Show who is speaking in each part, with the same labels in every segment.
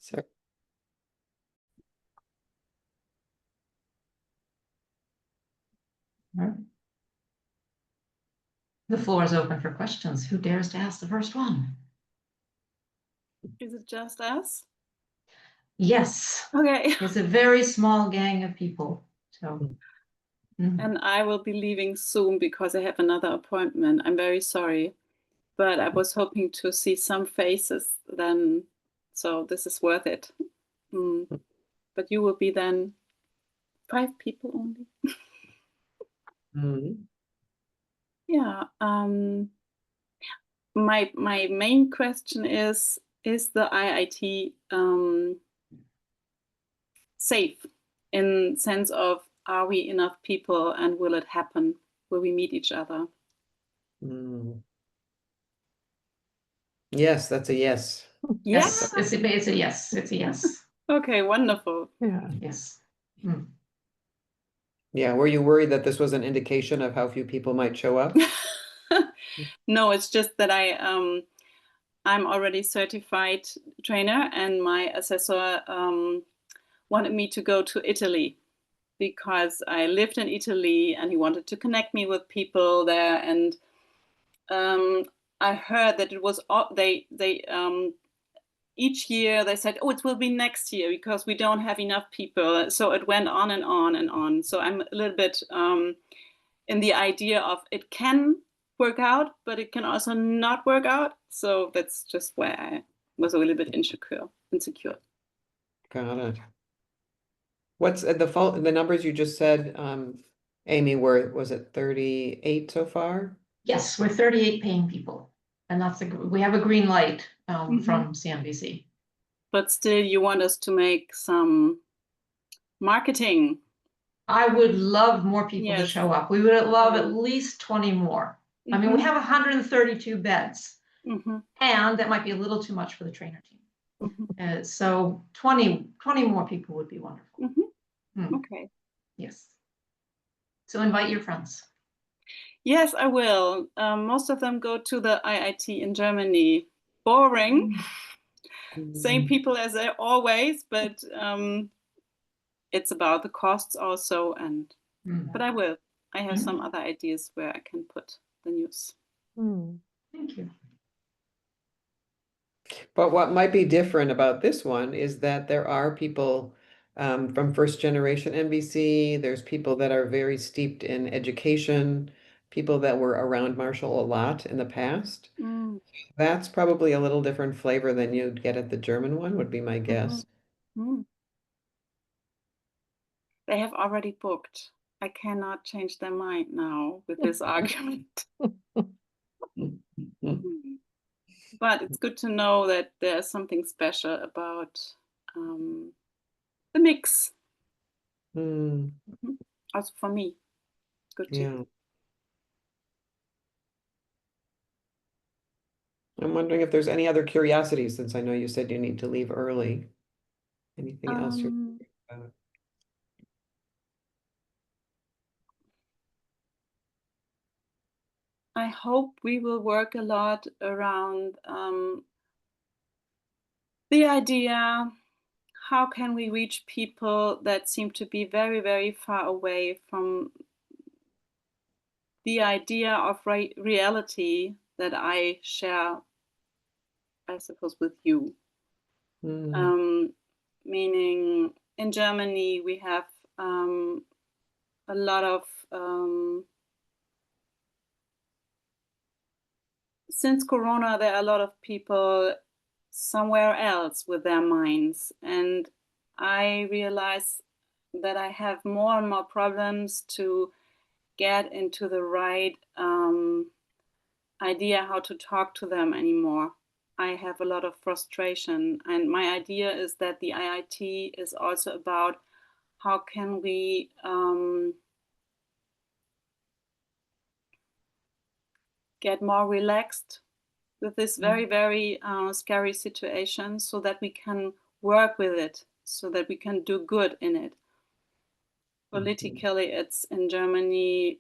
Speaker 1: So,
Speaker 2: Right. The floor is open for questions. Who dares to ask the first one?
Speaker 3: Is it just us?
Speaker 2: Yes,
Speaker 3: Okay.
Speaker 2: it's a very small gang of people. So,
Speaker 3: And I will be leaving soon because I have another appointment. I'm very sorry, but I was hoping to see some faces then, so this is worth it. But you will be then 5 people only. Yeah. My main question is the IIT safe in sense of, are we enough people and will it happen? Will we meet each other?
Speaker 1: yes, that's a yes.
Speaker 2: yes, it's a yes. It's a yes.
Speaker 3: Okay, wonderful.
Speaker 1: Yeah.
Speaker 2: Yes.
Speaker 1: Yeah. Were you worried that this was an indication of how few people might show up?
Speaker 3: No, it's just that I'm already certified trainer, and my assessor wanted me to go to Italy because I lived in Italy, and he wanted to connect me with people there. And I heard that it was they each year they said, oh, it will be next year because we don't have enough people. So it went on and on and on. So I'm a little bit in the idea of it can work out, but it can also not work out. So that's just where I was a little bit insecure.
Speaker 1: Got it. What's the numbers you just said, Amy, was it 38 so far?
Speaker 2: Yes, we're 38 paying people, and we have a green light from CNBC.
Speaker 3: But still, you want us to make some marketing.
Speaker 2: I would love more people to show up. We would love at least 20 more. I mean, we have 132 beds, and that might be a little too much for the trainer team. So 20 more people would be wonderful.
Speaker 3: Okay.
Speaker 2: Yes. So invite your friends.
Speaker 3: Yes, I will. Most of them go to the IIT in Germany. Boring. Same people as always, but it's about the costs also. But I will. I have some other ideas where I can put the news.
Speaker 2: Thank you.
Speaker 1: But what might be different about this one is that there are people from first generation NBC. There's people that are very steeped in education, people that were around Marshall a lot in the past. That's probably a little different flavor than you'd get at the German one, would be my guess.
Speaker 3: They have already booked. I cannot change their mind now with this argument. But it's good to know that there's something special about the mix. Also for me, good too.
Speaker 1: I'm wondering if there's any other curiosities, since I know you said you need to leave early. Anything else you're thinking about?
Speaker 3: I hope we will work a lot around the idea, how can we reach people that seem to be very, very far away from the idea of reality that I share, I suppose, with you. Meaning in Germany, we have a lot of, since Corona, there are a lot of people somewhere else with their minds. And I realize that I have more and more problems to get into the right idea how to talk to them anymore. I have a lot of frustration, and my idea is that the IIT is also about how can we get more relaxed with this very, very scary situation, so that we can work with it, so that we can do good in it. Politically, it's in Germany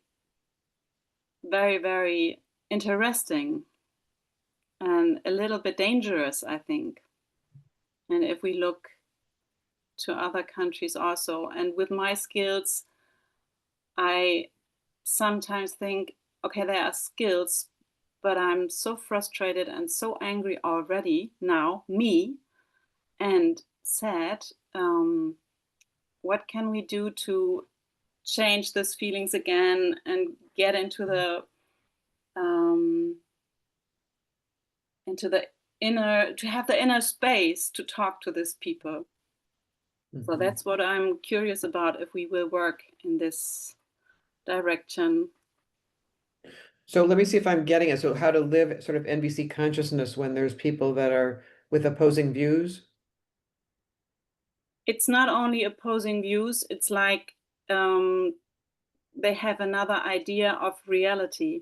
Speaker 3: very, very interesting and a little bit dangerous, I think. And if we look to other countries also, and with my skills, I sometimes think, okay, there are skills, but I'm so frustrated and so angry already now, me, and sad. What can we do to change these feelings again and get into the inner, to have the inner space to talk to these people? So that's what I'm curious about, if we will work in this direction.
Speaker 1: So let me see if I'm getting it. So how to live sort of NVC consciousness when there's people that are with opposing views?
Speaker 3: It's not only opposing views, it's like they have another idea of reality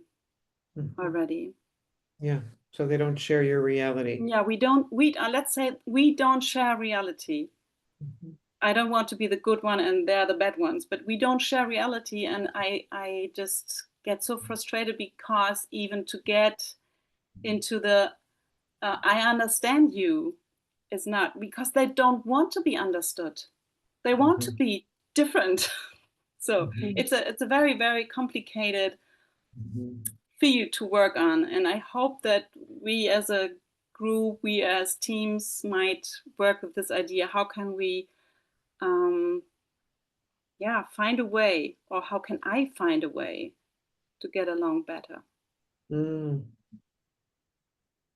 Speaker 3: already.
Speaker 1: Yeah, so they don't share your reality.
Speaker 3: Yeah, let's say we don't share reality. I don't want to be the good one and they're the bad ones, but we don't share reality. And I just get so frustrated, because even to get into the I understand you is not, because they don't want to be understood. They want to be different. So it's a very, very complicated field to work on. And I hope that we as a group, we as teams might work with this idea. How can we find a way, or how can I find a way to get along better?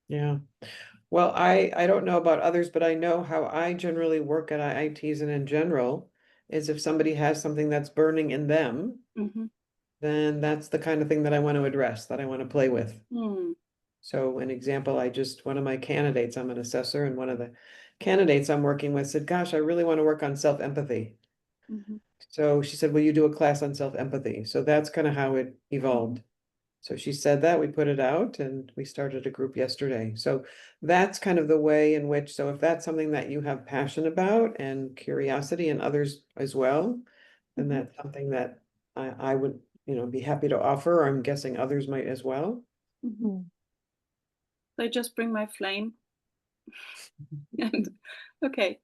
Speaker 1: Yeah. Well, I don't know about others, but I know how I generally work at IITs and in general is if somebody has something that's burning in them, then that's the kind of thing that I want to address, that I want to play with. So an example, one of my candidates, I'm an assessor, and one of the candidates I'm working with said, gosh, I really want to work on self-empathy. So she said, will you do a class on self-empathy? So that's kind of how it evolved. So she said that, we put it out, and we started a group yesterday. So that's kind of the way in which, so if that's something that you have passion about and curiosity, and others as well, then that's something that I would, be happy to offer. I'm guessing others might as well.
Speaker 3: I just bring my flame. And okay.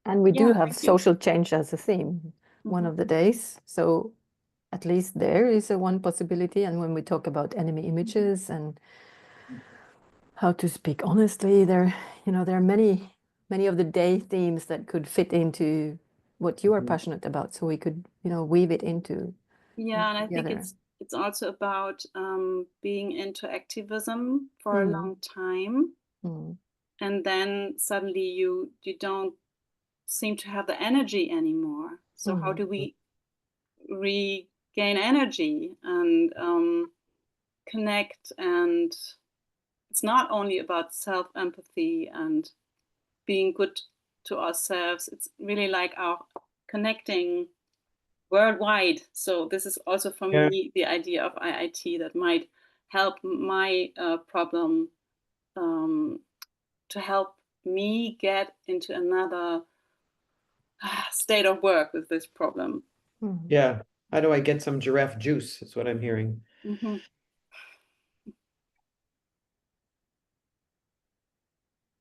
Speaker 4: And we do have social change as a theme one of the days. So at least there is one possibility. And when we talk about enemy images and how to speak honestly, there are many of the day themes that could fit into what you are passionate about. So we could, weave it into.
Speaker 3: Yeah, and I think it's also about being into activism for a long time. And then suddenly you don't seem to have the energy anymore. So how do we regain energy and connect? And it's not only about self-empathy and being good to ourselves. It's really like our connecting worldwide. So this is also for me the idea of IIT that might help my problem, to help me get into another state of work with this problem.
Speaker 1: Yeah. How do I get some giraffe juice? Is what I'm hearing.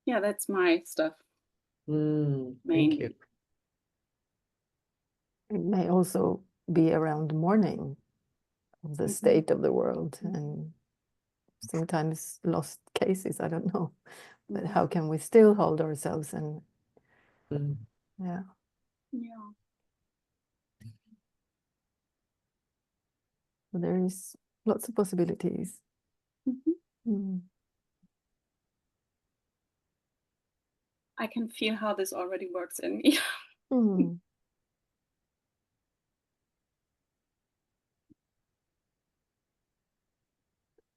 Speaker 3: Yeah, that's my stuff.
Speaker 1: Thank you.
Speaker 4: It may also be around mourning of the state of the world and sometimes lost cases, I don't know. But how can we still hold ourselves and yeah. So there is lots of possibilities.
Speaker 3: I can feel how this already works in me.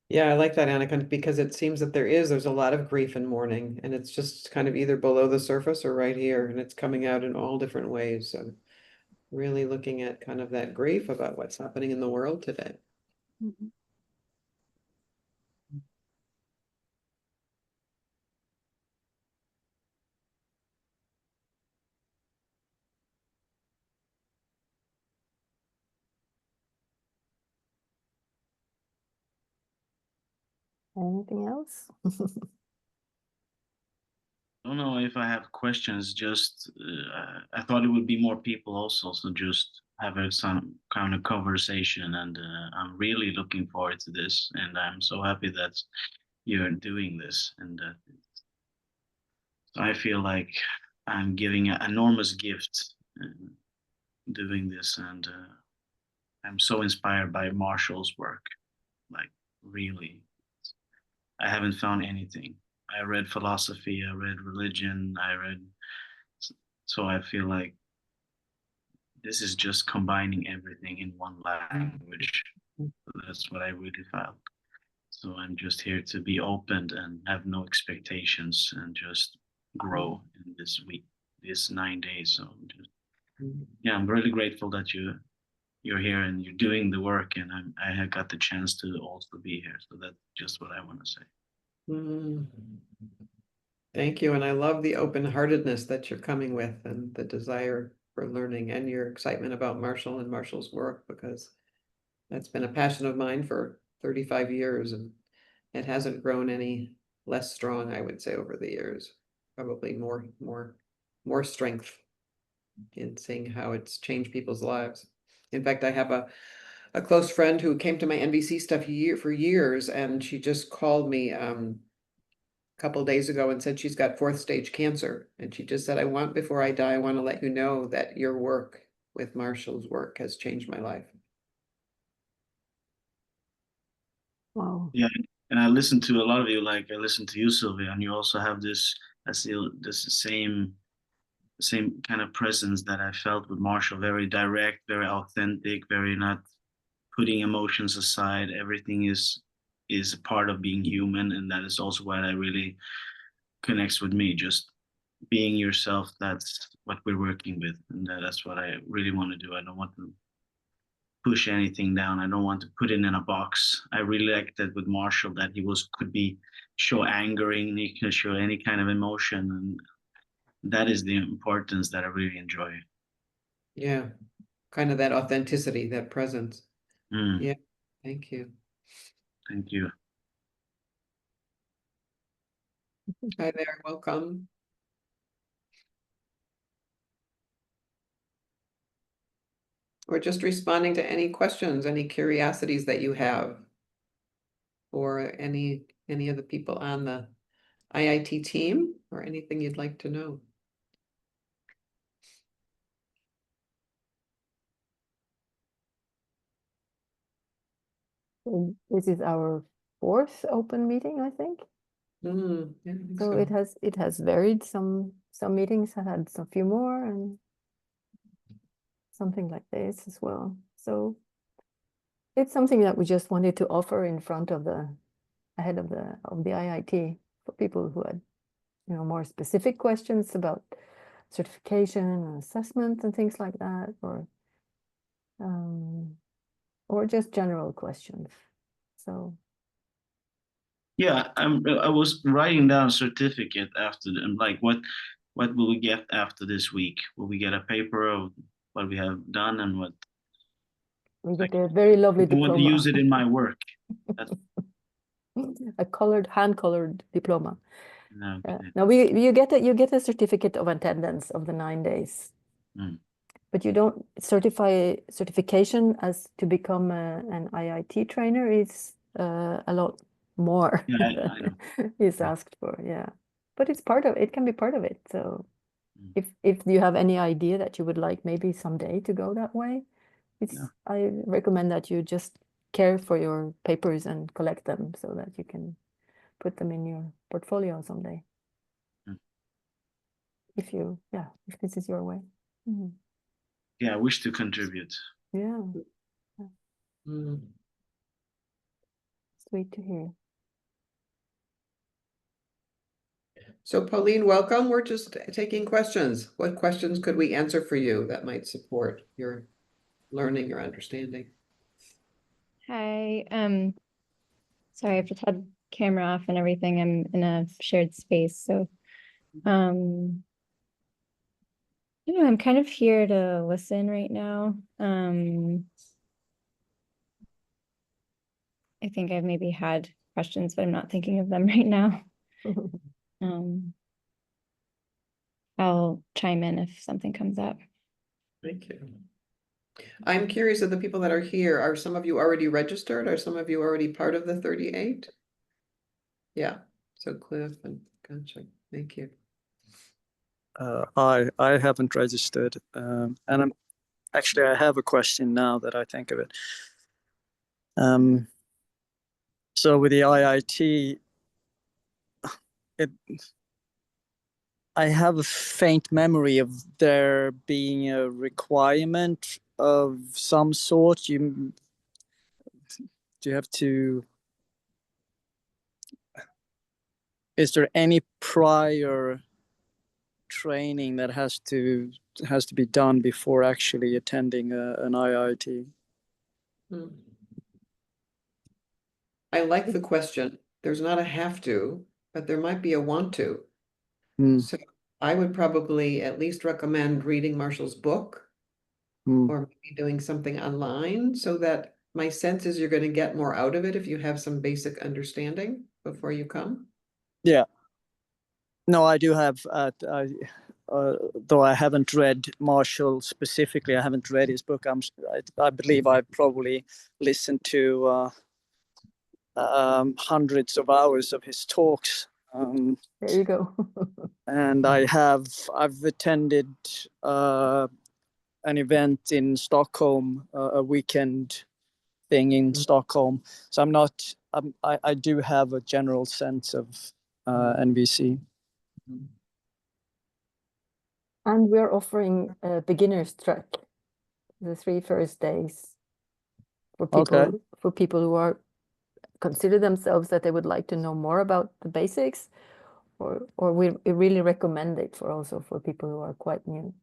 Speaker 1: Yeah, I like that, Annika, because it seems that there's a lot of grief and mourning, and it's just kind of either below the surface or right here, and it's coming out in all different ways. So really looking at kind of that grief about what's happening in the world today.
Speaker 4: Anything else?
Speaker 5: don't know if I have questions. Just I thought it would be more people also, so just have some kind of conversation. And I'm really looking forward to this, and I'm so happy that you're doing this. And I feel like I'm giving an enormous gift doing this, and I'm so inspired by Marshall's work. Like really, I haven't found anything. I read philosophy, I read religion, so I feel like this is just combining everything in one language. That's what I really felt. So I'm just here to be open and have no expectations and just grow in this week, this 9 days. So just, yeah, I'm really grateful that you're here and you're doing the work, and I have got the chance to also be here. So that's just what I want to say.
Speaker 1: Mm. Thank you. And I love the open-heartedness that you're coming with and the desire for learning and your excitement about Marshall and Marshall's work, because that's been a passion of mine for 35 years, and it hasn't grown any less strong, I would say, over the years. Probably more strength in seeing how it's changed people's lives. In fact, I have a close friend who came to my NVC stuff for years, and she just called me couple days ago and said she's got 4th stage cancer. And she just said, before I die, I want to let you know that your work with Marshall's work has changed my life.
Speaker 4: Wow.
Speaker 5: Yeah, and I listen to a lot of you, like I listen to you, Sylvia, and you also have this, I see this same kind of presence that I felt with Marshall, very direct, very authentic, very not putting emotions aside. Everything is a part of being human, and that is also what I really connects with me. Just being yourself, that's what we're working with, and that's what I really want to do. I don't want to push anything down. I don't want to put it in a box. I really like that with Marshall, that he could be show angering, he can show any kind of emotion, and that is the importance that I really enjoy.
Speaker 1: Yeah, kind of that authenticity, that presence. Yeah, thank you.
Speaker 5: Thank you.
Speaker 1: Hi there, welcome. We're just responding to any questions, any curiosities that you have, or any of the people on the IIT team, or anything you'd like to know.
Speaker 4: So this is our 4th open meeting, I think.
Speaker 1: Yeah, I think
Speaker 4: So it has varied. Some meetings have had a few more, and something like this as well. So it's something that we just wanted to offer in front of ahead of the IIT for people who had, more specific questions about certification and assessment and things like that, or just general questions. So
Speaker 5: yeah, I was writing down certificate after them, like what will we get after this week? Will we get a paper of what we have done and what
Speaker 4: we get a very lovely
Speaker 5: I want to
Speaker 4: diploma.
Speaker 5: use it in my work. That's,
Speaker 4: A hand-colored diploma.
Speaker 5: okay.
Speaker 4: Now you get a certificate of attendance of the 9 days. But you don't certification as to become an IIT trainer is a lot more.
Speaker 5: Yeah, I know.
Speaker 4: Is asked for, yeah. But it can be part of it. So if you have any idea that you would like maybe someday to go that way, I recommend that you just care for your papers and collect them so that you can put them in your portfolio someday. If this is your way.
Speaker 5: Yeah, I wish to contribute.
Speaker 4: Yeah. Sweet to hear.
Speaker 1: So Pauline, welcome. We're just taking questions. What questions could we answer for you that might support your learning or understanding?
Speaker 6: Hi. Sorry, I've just had camera off and everything. I'm in a shared space, so I'm kind of here to listen right now. I think I've maybe had questions, but I'm not thinking of them right now. I'll chime in if something comes up.
Speaker 1: Thank you. I'm curious of the people that are here, are some of you already registered? Are some of you already part of the 38? Yeah, so Cliff and gotcha, thank you.
Speaker 7: I haven't registered, and I have a question now that I think of it. So with the IIT, I have a faint memory of there being a requirement of some sort. Do you have to? Is there any prior training that has to be done before actually attending an IIT?
Speaker 1: I like the question. There's not a have to, but there might be a want to. So I would probably at least recommend reading Marshall's book or maybe doing something online, so that my sense is you're going to get more out of it if you have some basic understanding before you come.
Speaker 7: Yeah. No, I do have, though I haven't read Marshall specifically, I haven't read his book. I believe I probably listened to hundreds of hours of his talks.
Speaker 4: There you go.
Speaker 7: And I've attended an event in Stockholm, a weekend thing in Stockholm. So I do have a general sense of NVC.
Speaker 4: And we're offering a beginner's track the 3 first days for people who are consider themselves that they would like to know more about the basics, or we really recommend it for people who are quite new.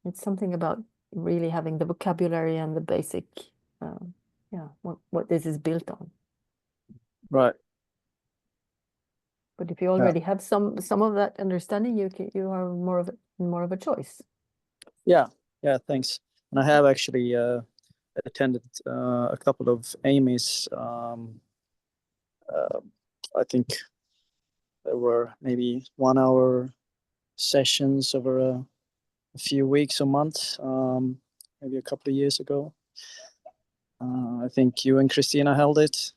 Speaker 4: It's something about really having the vocabulary and the basic, what this is built on.
Speaker 7: Right.
Speaker 4: But if you already have some of that understanding, you are more of a choice.
Speaker 7: Yeah, thanks. And I have actually attended a couple of Amy's. I think there were maybe 1 hour sessions over a few weeks or months, maybe a couple of years ago. I think you and Christina held it.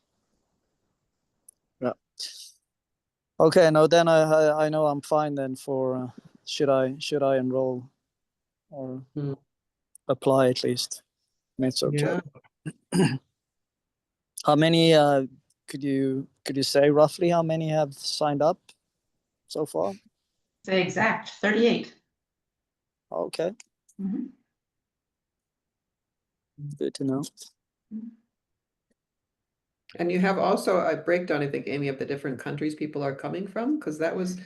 Speaker 7: Yeah. Okay, no, then I know I'm fine then for should I enroll or apply at least? I mean, it's okay. Yeah. How many could you say roughly how many have signed up so far?
Speaker 2: Say exact 38.
Speaker 7: Okay. Good to know.
Speaker 1: And you have also a breakdown, I think, Amy, of the different countries people are coming from, because that was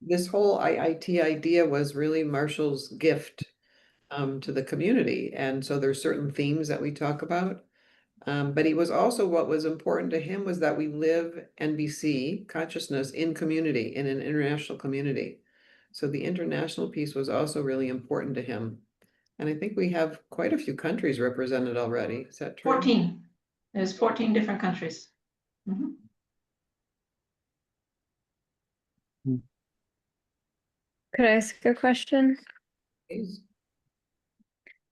Speaker 1: this whole IIT idea was really Marshall's gift to the community. And so there's certain themes that we talk about. But he was also, what was important to him was that we live NVC consciousness in community, in an international community. So the international piece was also really important to him. And I think we have quite a few countries represented already. Is that true?
Speaker 2: 14. There's 14 different countries.
Speaker 6: Could I ask a question?
Speaker 1: Please.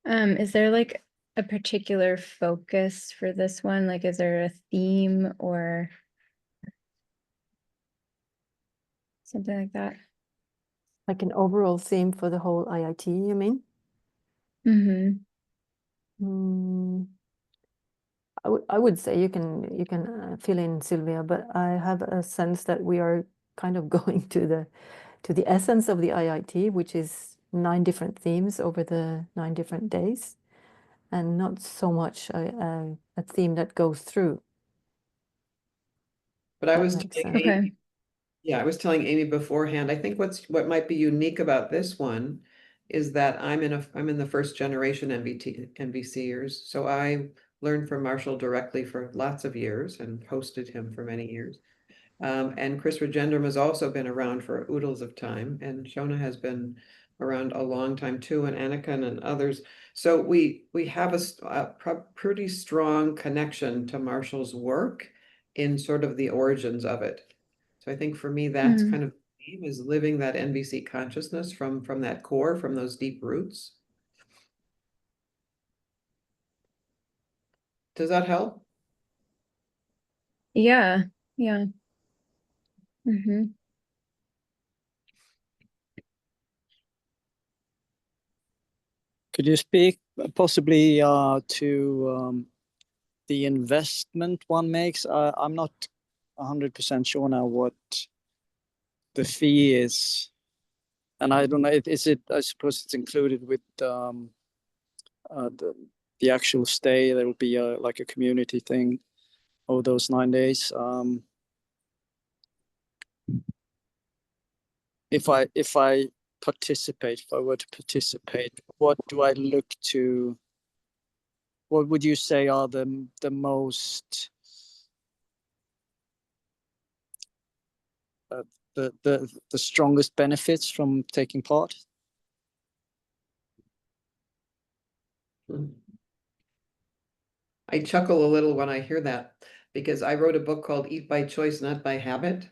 Speaker 6: Is there like a particular focus for this one? Like, is there a theme or something like that?
Speaker 4: Like an overall theme for the whole IIT, you mean? I would say you can fill in, Sylvia, but I have a sense that we are kind of going to the essence of the IIT, which is 9 different themes over the 9 different days, and not so much a theme that goes through.
Speaker 1: But I was telling
Speaker 6: Okay.
Speaker 1: Amy, I was telling Amy beforehand, I think what might be unique about this one is that I'm in the first generation NVCers. So I learned from Marshall directly for lots of years and hosted him for many years. And Chris Regendrum has also been around for oodles of time, and Shona has been around a long time too, and Anakin and others. So we have a pretty strong connection to Marshall's work in sort of the origins of it. So I think for me, that's kind of team is living that NVC consciousness from that core, from those deep roots. Does that help?
Speaker 6: Yeah. Yeah. Mm-hmm.
Speaker 7: Could you speak possibly to the investment one makes? I'm not 100% sure now what the fee is, and I don't know. Is it? I suppose it's included with the actual stay. There will be like a community thing over those 9 days. If I participate, if I were to participate, what do I look to? What would you say are the most the strongest benefits from taking part?
Speaker 1: I chuckle a little when I hear that because I wrote a book called Eat by Choice, Not by Habit.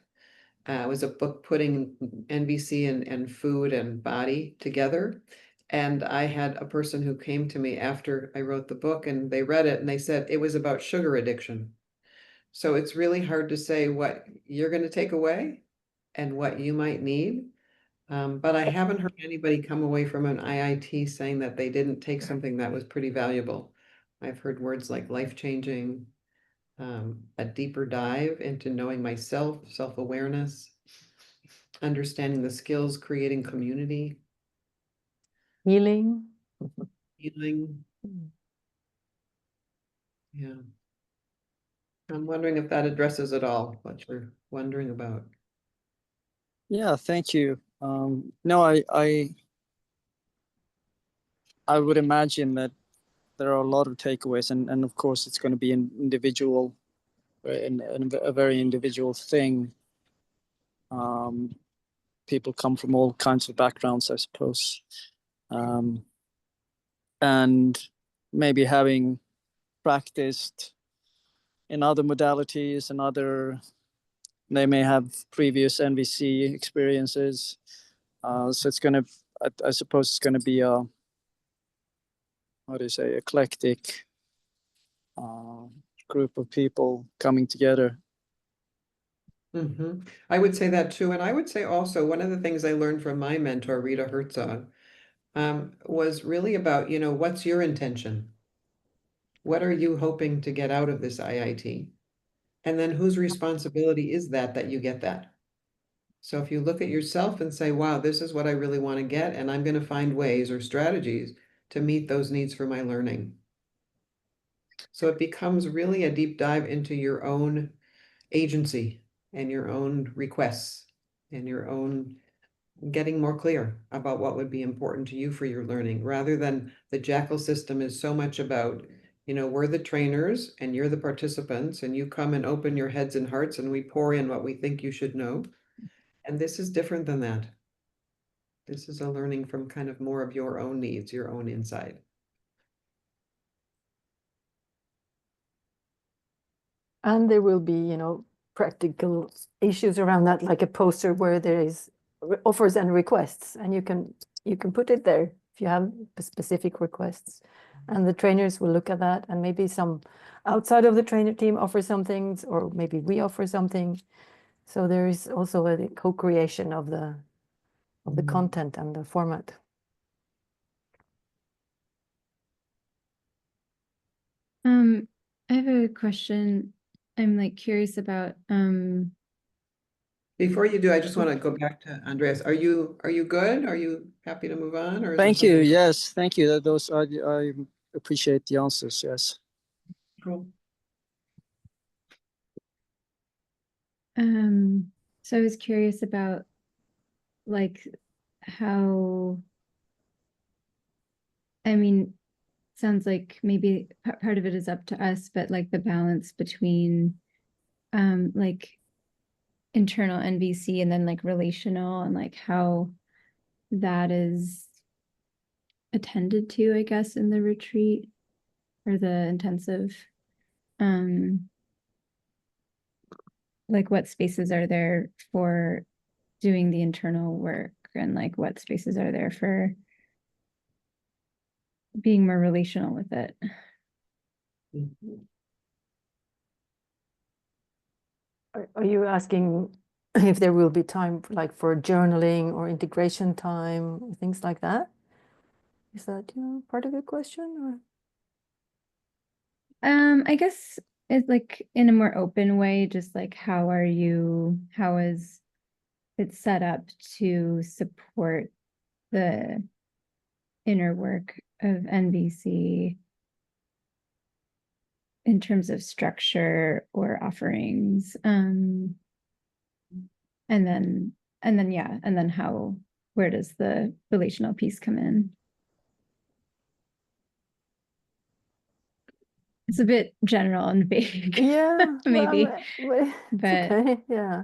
Speaker 1: It was a book putting NVC and food and body together. And I had a person who came to me after I wrote the book and they read it and they said it was about sugar addiction. So it's really hard to say what you're going to take away and what you might need. But I haven't heard anybody come away from an IIT saying that they didn't take something that was pretty valuable. I've heard words like life-changing, a deeper dive into knowing myself, self-awareness, understanding the skills, creating community,
Speaker 4: Healing.
Speaker 1: healing. Yeah. I'm wondering if that addresses it all, what you're wondering about.
Speaker 7: Yeah, thank you. No, I would imagine that there are a lot of takeaways, and of course it's going to be an individual, and a very individual thing. People come from all kinds of backgrounds, I suppose, and maybe having practiced in other modalities and they may have previous NVC experiences. So it's going to, I suppose it's going to be a, how do you say, eclectic group of people coming together.
Speaker 1: I would say that too. And I would say also one of the things I learned from my mentor, Rita Herzog, was really about, what's your intention? What are you hoping to get out of this IIT? And then whose responsibility is that you get that? So if you look at yourself and say, wow, this is what I really want to get, and I'm going to find ways or strategies to meet those needs for my learning. So it becomes really a deep dive into your own agency and your own requests and your own getting more clear about what would be important to you for your learning, rather than the jackal system is so much about, we're the trainers and you're the participants and you come and open your heads and hearts and we pour in what we think you should know. And this is different than that. This is a learning from kind of more of your own needs, your own inside.
Speaker 4: And there will be, practical issues around that, like a poster where there is offers and requests, and you can put it there if you have specific requests. And the trainers will look at that, and maybe some outside of the trainer team offer some things, or maybe we offer something. So there is also a co-creation of the content and the format.
Speaker 6: I have a question. I'm like curious about
Speaker 1: Before you do, I just want to go back to Andreas. Are you good? Are you happy to move on, or is there
Speaker 7: Thank you.
Speaker 1: something?
Speaker 7: Yes, thank you. Those I appreciate the answers. Yes.
Speaker 1: Cool.
Speaker 6: so I was curious about like how, I mean, sounds like maybe part of it is up to us, but like the balance between like internal NVC and then like relational, and like how that is attended to, I guess, in the retreat or the intensive. Like what spaces are there for doing the internal work and like what spaces are there for being more relational with it.
Speaker 4: Are you asking if there will be time like for journaling or integration time, or things like that? Is that part of your question?
Speaker 6: I guess it's like in a more open way, just like how is it set up to support the inner work of NVC in terms of structure or offerings? And then where does the relational piece come in? It's a bit general and vague.
Speaker 4: Yeah,
Speaker 6: maybe.
Speaker 4: Well, it's
Speaker 6: But
Speaker 4: okay. Yeah.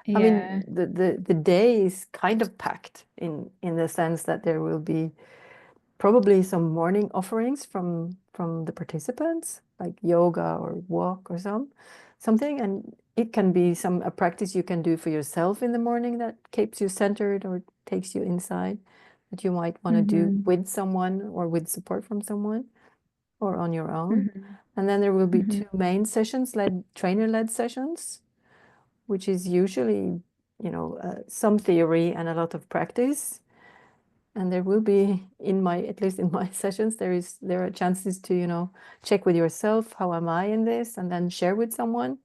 Speaker 4: I
Speaker 6: yeah.
Speaker 4: mean, the day is kind of packed in the sense that there will be probably some morning offerings from the participants, like yoga or walk or something, and it can be a practice you can do for yourself in the morning that keeps you centered or takes you inside, that you might want to do with someone or with support from someone or on your own. And then there will be two main sessions, trainer-led sessions, which is usually, some theory and a lot of practice. And there will be, at least in my sessions, there are chances to, check with yourself, how am I in this, and then share with someone.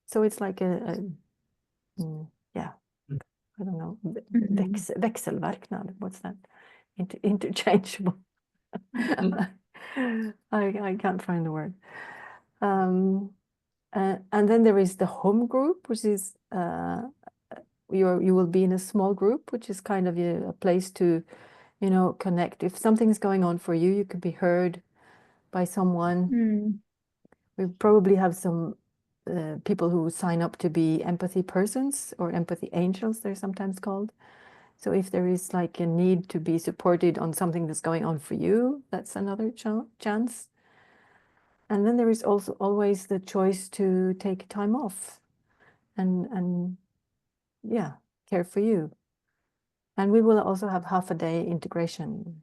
Speaker 4: So it's like yeah, I don't know, växelverknad. What's that? Interchangeable. I can't find the word. And then there is the home group, which is you will be in a small group, which is kind of a place to, connect. If something's going on for you, you could be heard by someone. We probably have some people who sign up to be empathy persons or empathy angels, they're sometimes called. So if there is like a need to be supported on something that's going on for you, that's another chance. And then there is also always the choice to take time off and yeah, care for you. And we will also have half a day integration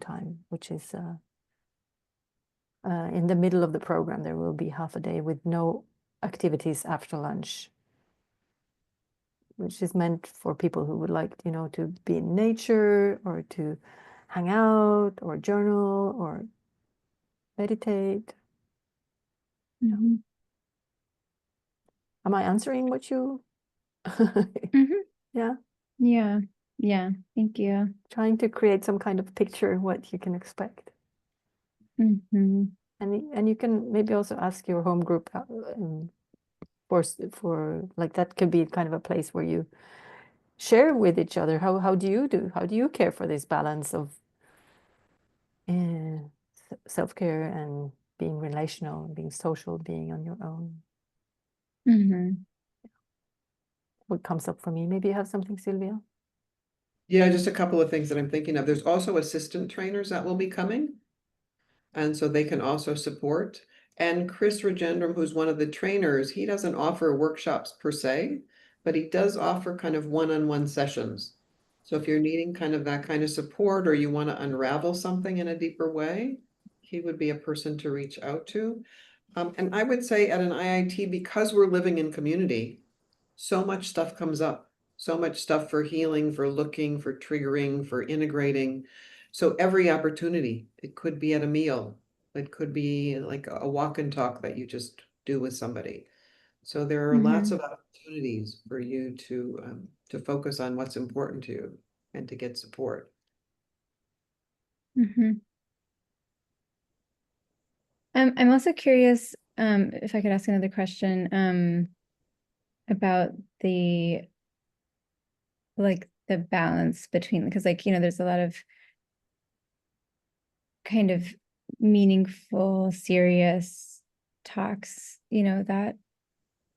Speaker 4: time, which is in the middle of the program. There will be half a day with no activities after lunch, which is meant for people who would like, to be in nature or to hang out or journal or meditate. Am I answering what you? Yeah.
Speaker 6: Yeah. Thank you.
Speaker 4: Trying to create some kind of picture what you can expect. And you can maybe also ask your home group for like that could be kind of a place where you share with each other. How do you care for this balance of self-care and being relational, being social, being on your own? What comes up for me? Maybe you have something, Sylvia?
Speaker 1: Yeah, just a couple of things that I'm thinking of. There's also assistant trainers that will be coming. And so they can also support. And Chris Regendrum, who's one of the trainers, he doesn't offer workshops per se, but he does offer kind of one-on-one sessions. So if you're needing kind of that kind of support or you want to unravel something in a deeper way, he would be a person to reach out to. And I would say at an IIT, because we're living in community, so much stuff comes up, so much stuff for healing, for looking, for triggering, for integrating. So every opportunity, it could be at a meal, it could be like a walk and talk that you just do with somebody. So there are lots of opportunities for you to focus on what's important to you and to get support.
Speaker 6: I'm also curious, if I could ask another question, about the balance between, because there's a lot of kind of meaningful, serious talks, that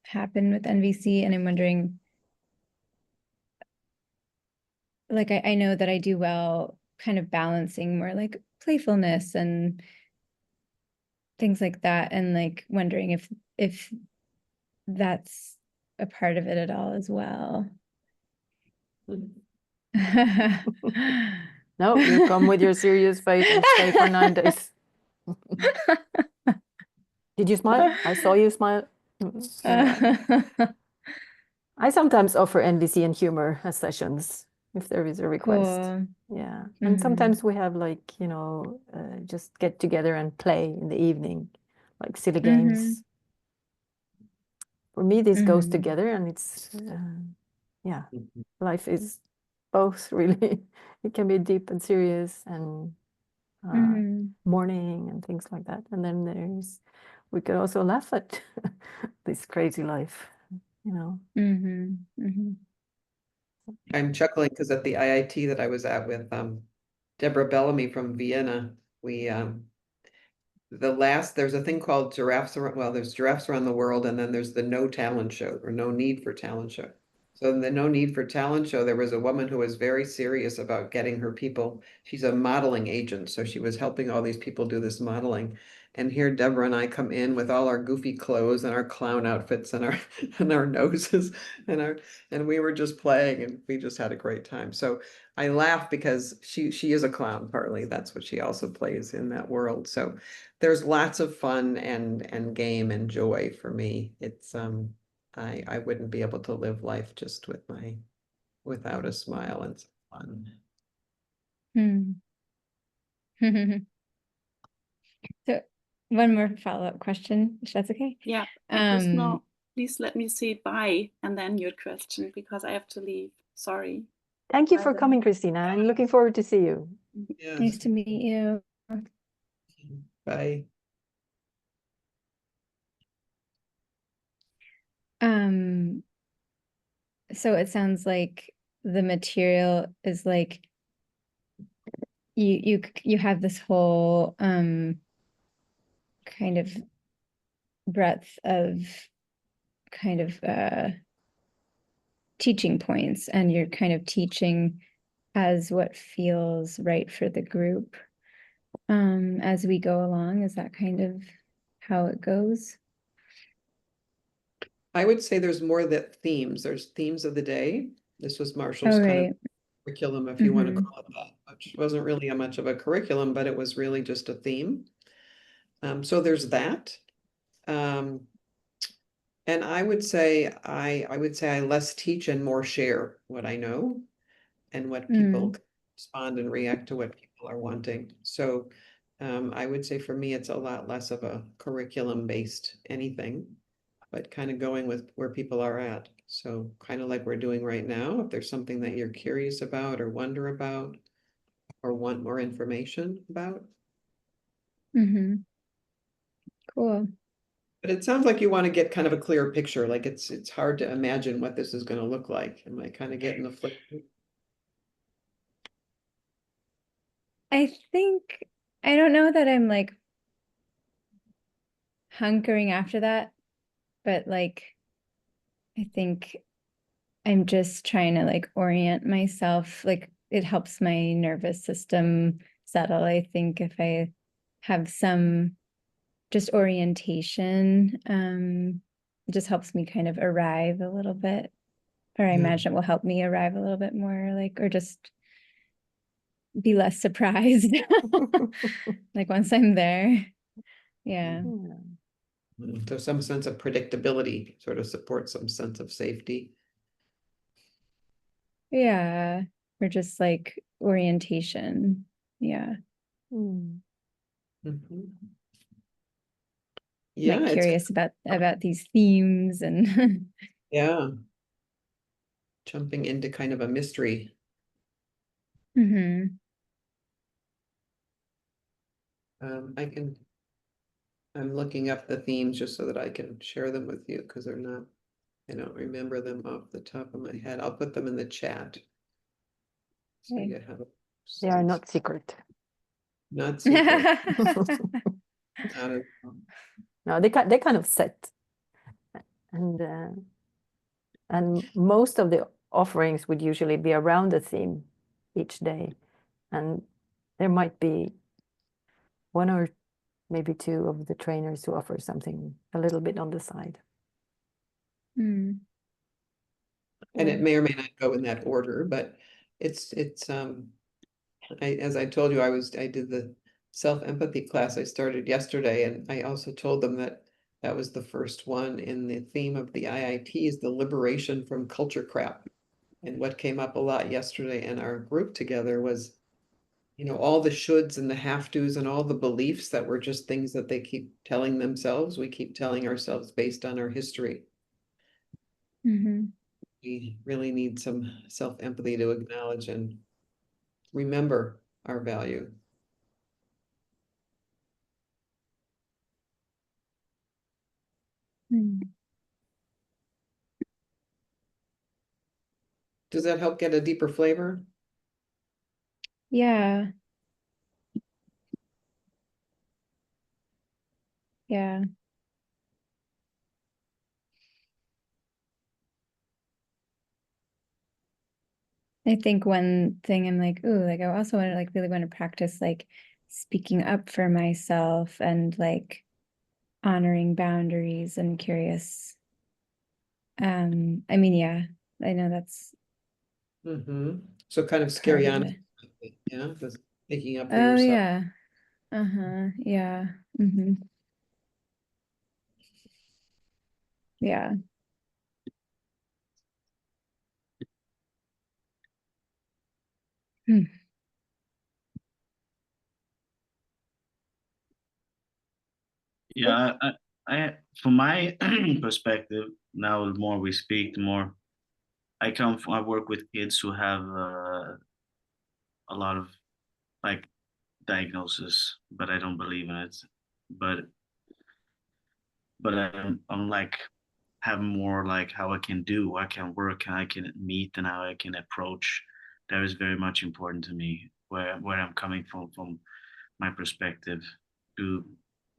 Speaker 6: happen with NVC, and I'm wondering, I know that I do well kind of balancing more like playfulness and things like that, and wondering if that's a part of it at all as well.
Speaker 4: No, you come with your serious face and stay for 9 days. Did you smile? I saw you smile. Yeah. I sometimes offer NVC and humor as sessions if there is a request.
Speaker 6: Cool.
Speaker 4: Yeah. And
Speaker 6: Mhm.
Speaker 4: sometimes we have like, just get together and play in the evening, like silly games. For me, this goes
Speaker 6: Mhm.
Speaker 4: together and it's, yeah, life is both really. It can be deep and serious and mourning and things like that. And then we could also laugh at this crazy life, you know.
Speaker 1: I'm chuckling because at the IIT that I was at with Deborah Bellamy from Vienna, we there's a thing called there's giraffes around the world, and then there's the no talent show or no need for talent show. So in the no need for talent show, there was a woman who was very serious about getting her people. She's a modeling agent, so she was helping all these people do this modeling. And here Deborah and I come in with all our goofy clothes and our clown outfits and our and our noses and we were just playing and we just had a great time. So I laugh because she is a clown partly. That's what she also plays in that world. So there's lots of fun and game and joy for me. It's I wouldn't be able to live life just without a smile and some fun.
Speaker 6: So one more follow-up question, if that's okay.
Speaker 3: Yeah. No, please let me say bye and then your question because I have to leave. Sorry.
Speaker 4: Thank you for coming, Christina. I'm looking forward to see you.
Speaker 1: Yes.
Speaker 6: Nice to meet you.
Speaker 1: Bye.
Speaker 6: So it sounds like the material is like you have this whole kind of breadth of kind of teaching points, and you're kind of teaching as what feels right for the group as we go along. Is that kind of how it goes?
Speaker 1: I would say there's more that themes. There's themes of the day. This was Marshall's
Speaker 6: Oh,
Speaker 1: kind of
Speaker 6: right.
Speaker 1: curriculum, if you want to call it that, which wasn't really much of a curriculum, but it was really just a theme. So there's that. And I would say I less teach and more share what I know and what people respond and react to what people are wanting. So I would say for me, it's a lot less of a curriculum-based anything, but kind of going with where people are at. So kind of like we're doing right now, if there's something that you're curious about or wonder about or want more information about.
Speaker 6: Cool.
Speaker 1: But it sounds like you want to get kind of a clear picture, like it's hard to imagine what this is going to look like. Am I kind of getting the flip?
Speaker 6: I think I don't know that I'm like hunkering after that, but like I think I'm just trying to like orient myself. Like it helps my nervous system settle. I think if I have some just orientation, it just helps me kind of arrive a little bit, or I imagine it will help me arrive a little bit more, like, or just be less surprised. Like once I'm there. Yeah.
Speaker 1: So some sense of predictability sort of supports some sense of safety.
Speaker 6: Yeah. Or just like orientation. Yeah.
Speaker 1: Yeah,
Speaker 6: Like
Speaker 1: it's
Speaker 6: curious about these themes and
Speaker 1: yeah. Jumping into kind of a mystery. I'm looking up the themes just so that I can share them with you because I don't remember them off the top of my head. I'll put them in the chat. So
Speaker 6: Okay.
Speaker 1: you have a
Speaker 4: They are
Speaker 1: sense.
Speaker 4: not secret.
Speaker 1: Not secret. Not at all.
Speaker 4: No, they kind of set. And most of the offerings would usually be around a theme each day. And there might be one or maybe two of the trainers who offer something a little bit on the side.
Speaker 1: And it may or may not go in that order, but it's as I told you, I did the self-empathy class I started yesterday, and I also told them that that was the first one in the theme of the IITs, the liberation from culture crap. And what came up a lot yesterday in our group together was, you know, all the shoulds and the have tos and all the beliefs that were just things that they keep telling themselves. We keep telling ourselves based on our history. We really need some self-empathy to acknowledge and remember our value. Does that help get a deeper flavor?
Speaker 6: Yeah. Yeah. I think one thing I'm like, ooh, like I also want to like really want to practice like speaking up for myself and like honoring boundaries and curious. I mean, yeah, I know that's
Speaker 1: So kind of
Speaker 6: part
Speaker 1: scary
Speaker 6: of
Speaker 1: on,
Speaker 6: it.
Speaker 1: yeah, just taking up for
Speaker 6: Oh
Speaker 1: yourself.
Speaker 6: yeah. Yeah. Yeah.
Speaker 5: Yeah, from my perspective, now the more we speak, the more I work with kids who have a lot of like diagnosis, but I don't believe in it. But I'm like have more like how I can do, I can work, and I can meet, and how I can approach. That is very much important to me. Where I'm coming from my perspective, to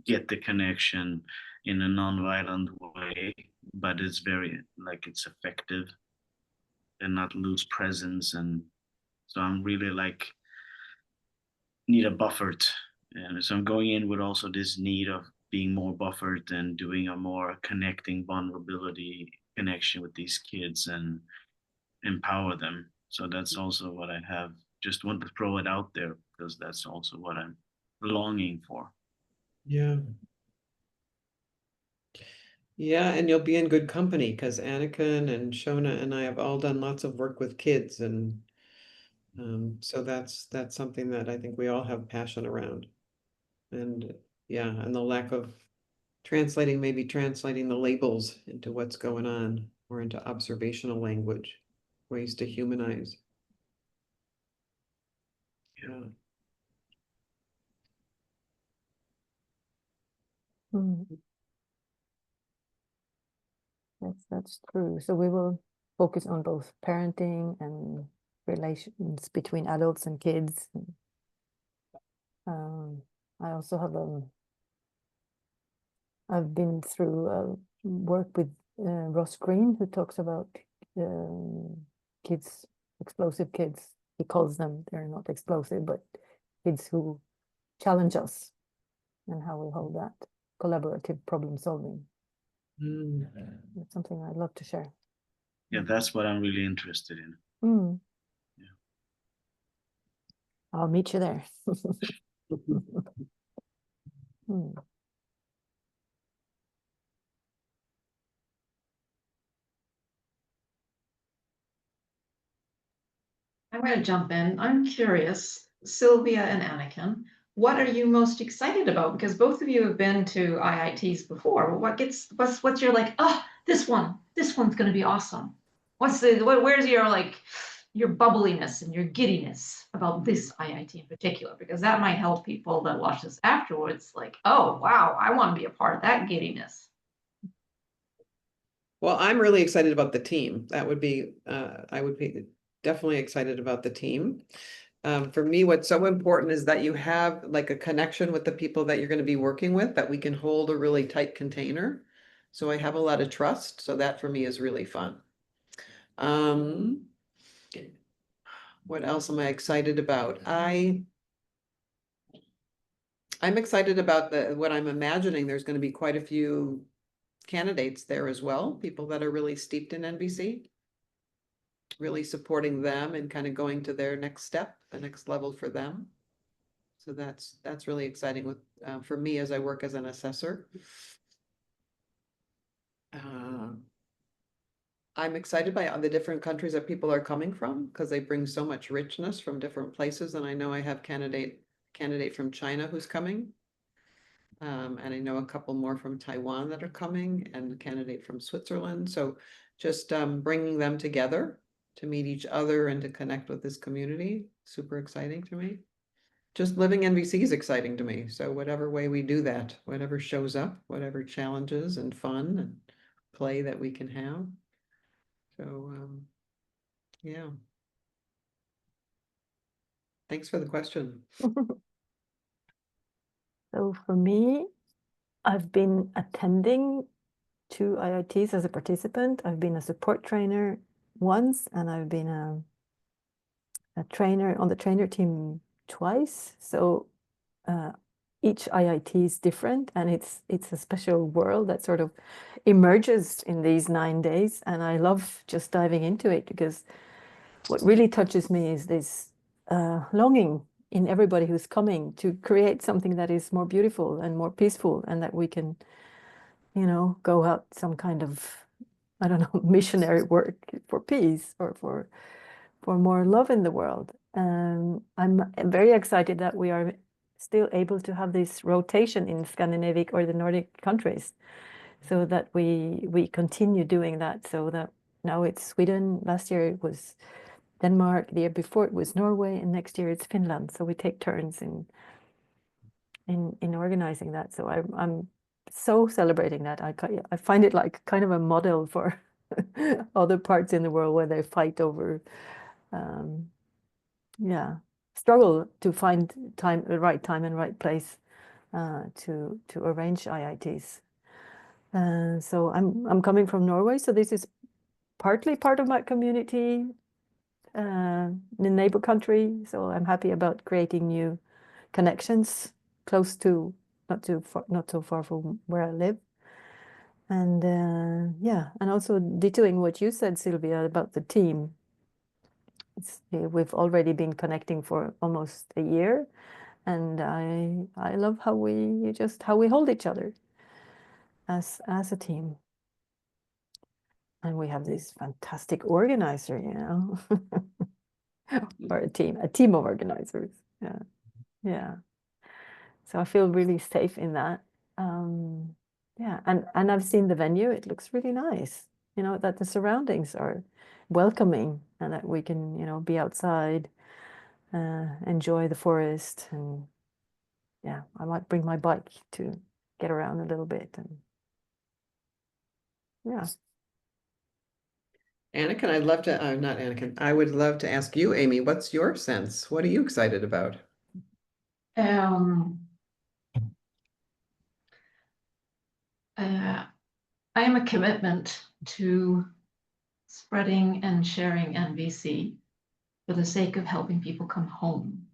Speaker 5: get the connection in a non-violent way, but it's very like it's effective and not lose presence. And so I'm really like need a buffered, and so I'm going in with also this need of being more buffered and doing a more connecting vulnerability connection with these kids and empower them. So that's also what I have. Just want to throw it out there because that's also what I'm longing for.
Speaker 1: Yeah. Yeah, and you'll be in good company because Anakin and Shona and I have all done lots of work with kids, and so that's something that I think we all have passion around. And yeah, and the lack of maybe translating the labels into what's going on or into observational language, ways to humanize. Yeah.
Speaker 4: That's true. So we will focus on both parenting and relations between adults and kids. I also have I've been through work with Ross Green, who talks about kids, explosive kids. He calls them, they're not explosive, but kids who challenge us, and how we hold that collaborative problem solving. It's something I'd love to share.
Speaker 5: Yeah, that's what I'm really interested in.
Speaker 4: Yeah. I'll meet you there.
Speaker 2: I'm going to jump in. I'm curious, Sylvia and Anakin, what are you most excited about? Because both of you have been to IITs before. What's your like, this one's going to be awesome. Where's your like your bubbliness and your giddiness about this IIT in particular? Because that might help people that watch this afterwards. Like, oh wow, I want to be a part of that giddiness.
Speaker 1: Well, I'm really excited about the team. I would be definitely excited about the team. For me, what's so important is that you have like a connection with the people that you're going to be working with, that we can hold a really tight container. So I have a lot of trust. So that for me is really fun. What else am I excited about? I'm excited about what I'm imagining. There's going to be quite a few candidates there as well, people that are really steeped in NVC. really supporting them and kind of going to their next step, the next level for them. So that's really exciting with for me as I work as an assessor. I'm excited by the different countries that people are coming from because they bring so much richness from different places. And I know I have candidate from China who's coming. And I know a couple more from Taiwan that are coming, and a candidate from Switzerland. So just bringing them together to meet each other and to connect with this community, super exciting to me. Just living NVC is exciting to me. So whatever way we do that, whatever shows up, whatever challenges and fun and play that we can have. So yeah. Thanks for the question.
Speaker 4: So for me, I've been attending 2 IITs as a participant. I've been a support trainer once, and I've been a trainer on the trainer team twice. So each IIT is different, and it's a special world that sort of emerges in these 9 days. And I love just diving into it, because what really touches me is this longing in everybody who's coming to create something that is more beautiful and more peaceful, and that we can, you know, go out some kind of, I don't know, missionary work for peace or for more love in the world. I'm very excited that we are still able to have this rotation in Scandinavic or the Nordic countries, so that we continue doing that. So that now it's Sweden, last year it was Denmark, the year before it was Norway, and next year it's Finland. So we take turns in organizing that. So I'm so celebrating that. I find it like kind of a model for other parts in the world where they fight over struggle to find the right time and right place to arrange IITs. So I'm coming from Norway, so this is partly part of my community in the neighbor country. So I'm happy about creating new connections close to, not so far from where I live. And and also dittoing what you said, Sylvia, about the team. We've already been connecting for almost a year, and I love how we hold each other as a team. And we have this fantastic organizer, you know, or a team of organizers. Yeah. So I feel really safe in that. And I've seen the venue. It looks really nice, you know, that the surroundings are welcoming, and that we can, you know, be outside, enjoy the forest. And yeah, I might bring my bike to get around a little bit. And yeah.
Speaker 1: Anakin, I'd love to, not Anakin, I would love to ask you, Amy, what's your sense? What are you excited about?
Speaker 2: I am a commitment to spreading and sharing NVC for the sake of helping people come home.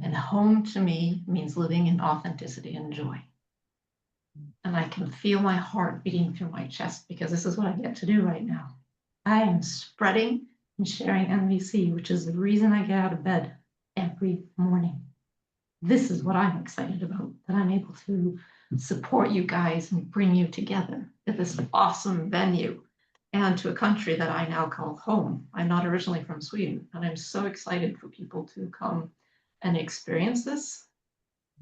Speaker 2: And home to me means living in authenticity and joy. And I can feel my heart beating through my chest, because this is what I get to do right now. I am spreading and sharing NVC, which is the reason I get out of bed every morning. This is what I'm excited about, that I'm able to support you guys and bring you together at this awesome venue and to a country that I now call home. I'm not originally from Sweden, and I'm so excited for people to come and experience this.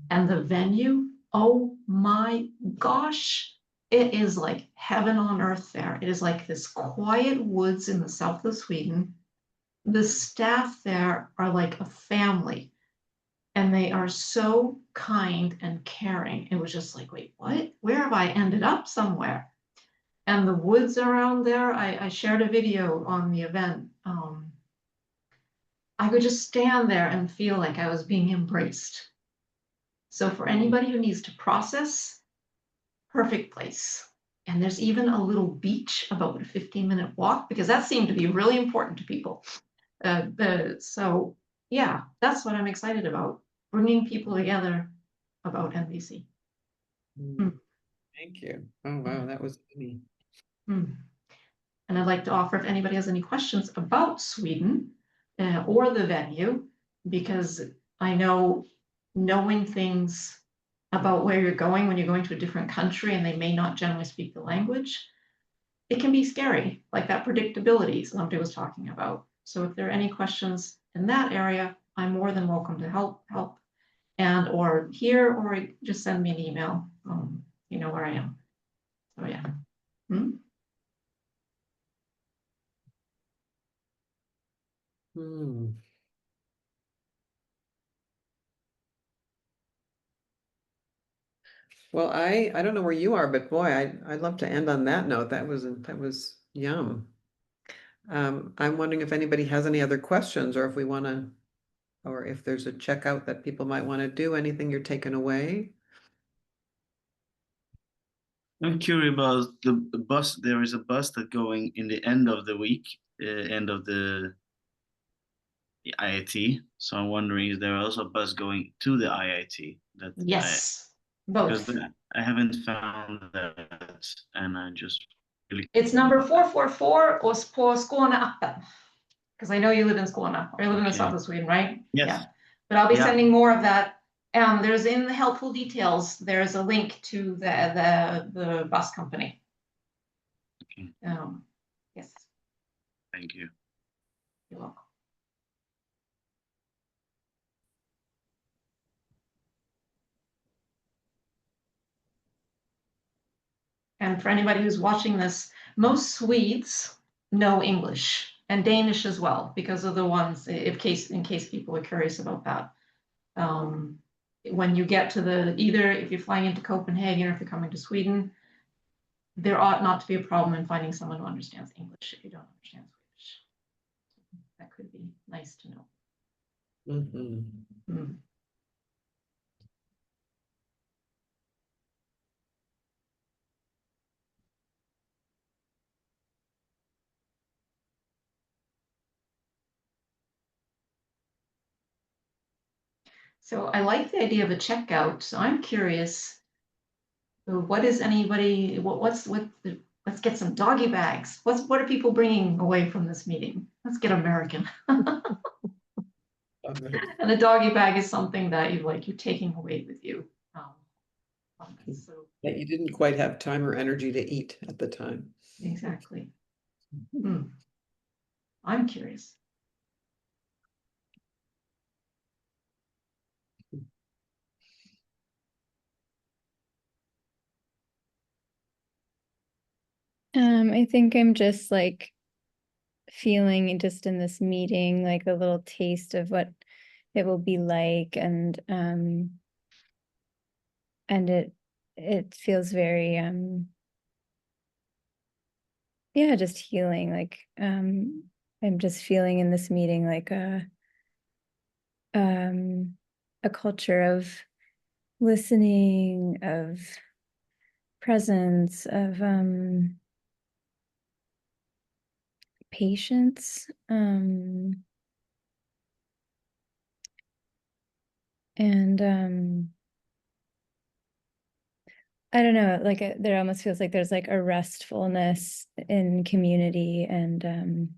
Speaker 2: And the venue, oh my gosh, it is like heaven on earth there. It is like this quiet woods in the south of Sweden. The staff there are like a family, and they are so kind and caring. It was just like, wait, what? Where have I ended up somewhere? And the woods around there, I shared a video on the event. I could just stand there and feel like I was being embraced. So for anybody who needs to process, perfect place. And there's even a little beach about a 15-minute walk, because that seemed to be really important to people. So yeah, that's what I'm excited about, bringing people together about NVC.
Speaker 1: Thank you. Oh, wow, that was me.
Speaker 2: And I'd like to offer if anybody has any questions about Sweden or the venue, because I know knowing things about where you're going when you're going to a different country and they may not generally speak the language, it can be scary, like that predictability somebody was talking about. So if there are any questions in that area, I'm more than welcome to help, and or here, or just send me an email. You know where I am. So yeah.
Speaker 1: Well, I don't know where you are, but boy, I'd love to end on that note. That was yum. I'm wondering if anybody has any other questions, or if we want to, or if there's a checkout that people might want to do. Anything you're taking away?
Speaker 5: I'm curious about the bus. There is a bus that going in the end of the week, end of the IIT. So I'm wondering, is there also a bus going to the IIT?
Speaker 2: Yes,
Speaker 5: Because
Speaker 2: both.
Speaker 5: I haven't found that, and I just really.
Speaker 2: It's number 444 och på Skåne-appen. Because I know you live in Skåne, or you live in the south of Sweden, right?
Speaker 5: Yes.
Speaker 2: Yeah. But I'll be
Speaker 5: Yeah.
Speaker 2: sending more of that. There's in the helpful details, there's a link to the bus company.
Speaker 5: Okay.
Speaker 2: Yes.
Speaker 5: Thank you.
Speaker 2: You're welcome. And for anybody who's watching this, most Swedes know English and Danish as well, because of the ones, in case people are curious about that. When you get to either if you're flying into Copenhagen or if you're coming to Sweden, there ought not to be a problem in finding someone who understands English if you don't understand Swedish. That could be nice to know. So I like the idea of a checkout. So I'm curious, what is anybody, let's get some doggy bags. What are people bringing away from this meeting? Let's get American. And a doggy bag is something that you're taking away with you. So
Speaker 1: that you didn't quite have time or energy to eat at the time.
Speaker 2: Exactly. I'm curious.
Speaker 6: I think I'm just like feeling just in this meeting, like a little taste of what it will be like, and it feels very yeah, just healing. Like I'm just feeling in this meeting like a culture of listening, of presence, of patience, and I don't know, like there almost feels like there's like a restfulness in community, and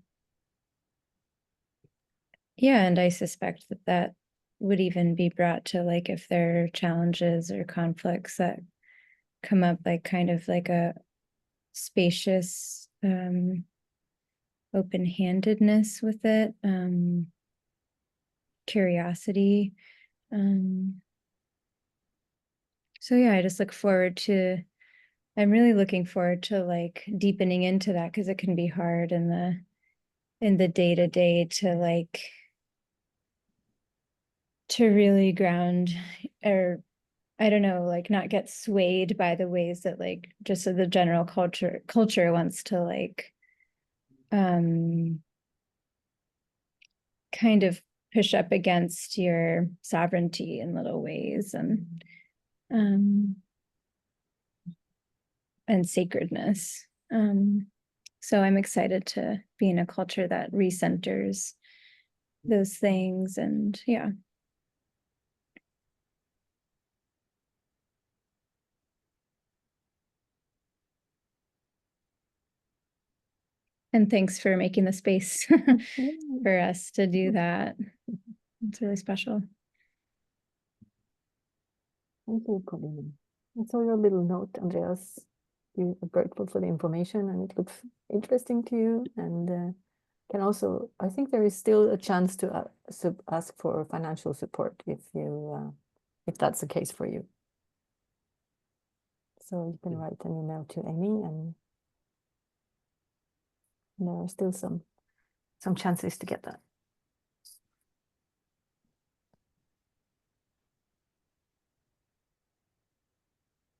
Speaker 6: yeah, and I suspect that would even be brought to like if there are challenges or conflicts that come up, like kind of like a spacious open-handedness with it, curiosity. So yeah, I just look forward to, I'm really looking forward to like deepening into that, because it can be hard in the day-to-day to like to really ground, or I don't know, like not get swayed by the ways that like just the general culture wants to like kind of push up against your sovereignty in little ways, and sacredness. So I'm excited to be in a culture that recenters those things, and yeah. And thanks for making the space for us to do that. It's really special.
Speaker 4: Thank you, Colleen. I saw your little note, Andreas. You are grateful for the information and it looks interesting to you. And can also, I think there is still a chance to ask for financial support if that's the case for you. So you can write an email to Amy, and there are still some chances to get that.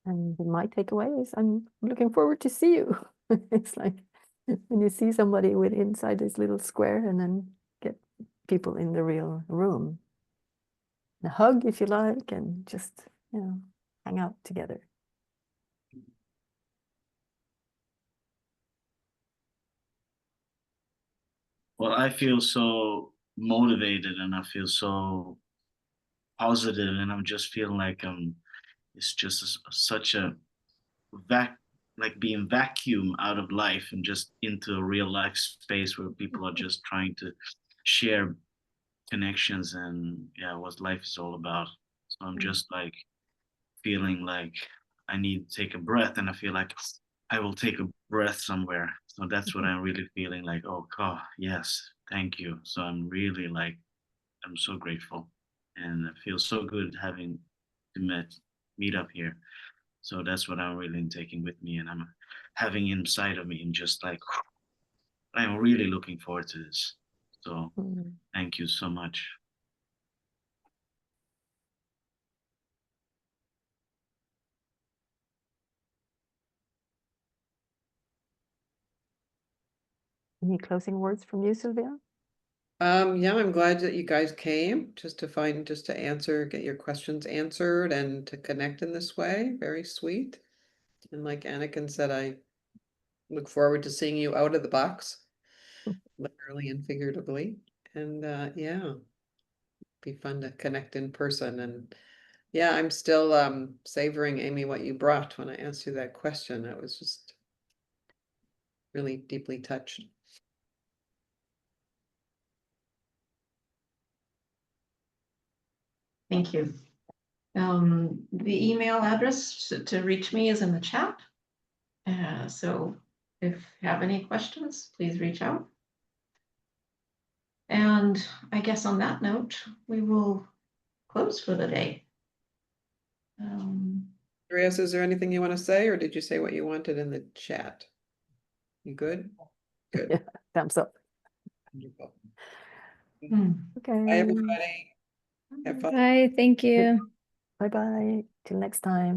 Speaker 4: And my takeaway is I'm looking forward to see you. It's like when you see somebody with inside this little square and then get people in the real room. A hug if you like, and just, hang out together.
Speaker 5: Well, I feel so motivated and I feel so positive, and I'm just feeling like it's just such a like being vacuum out of life and just into a real life space where people are just trying to share connections and what life is all about. So I'm just like feeling like I need to take a breath, and I feel like I will take a breath somewhere. So that's what I'm really feeling like. Oh God, yes, thank you. So I'm really like, I'm so grateful, and it feels so good having to meet up here. So that's what I'm really taking with me, and I'm having inside of me, and just like I'm really looking forward to this. So thank you so much.
Speaker 4: Any closing words from you, Sylvia?
Speaker 1: Yeah, I'm glad that you guys came just to answer, get your questions answered and to connect in this way. Very sweet. And like Anakin said, I look forward to seeing you out of the box, literally and figuratively. And yeah, be fun to connect in person. And yeah, I'm still savoring, Amy, what you brought when I asked you that question. I was just really deeply touched.
Speaker 2: Thank you. The email address to reach me is in the chat. So if you have any questions, please reach out. And I guess on that note, we will close for the day.
Speaker 1: Andreas, is there anything you want to say, or did you say what you wanted in the chat? You good? Good.
Speaker 4: Yeah, thumbs up.
Speaker 1: Wonderful.
Speaker 4: Okay.
Speaker 1: Bye, everybody. Have fun.
Speaker 6: Bye, thank you.
Speaker 4: Bye-bye. Till next time.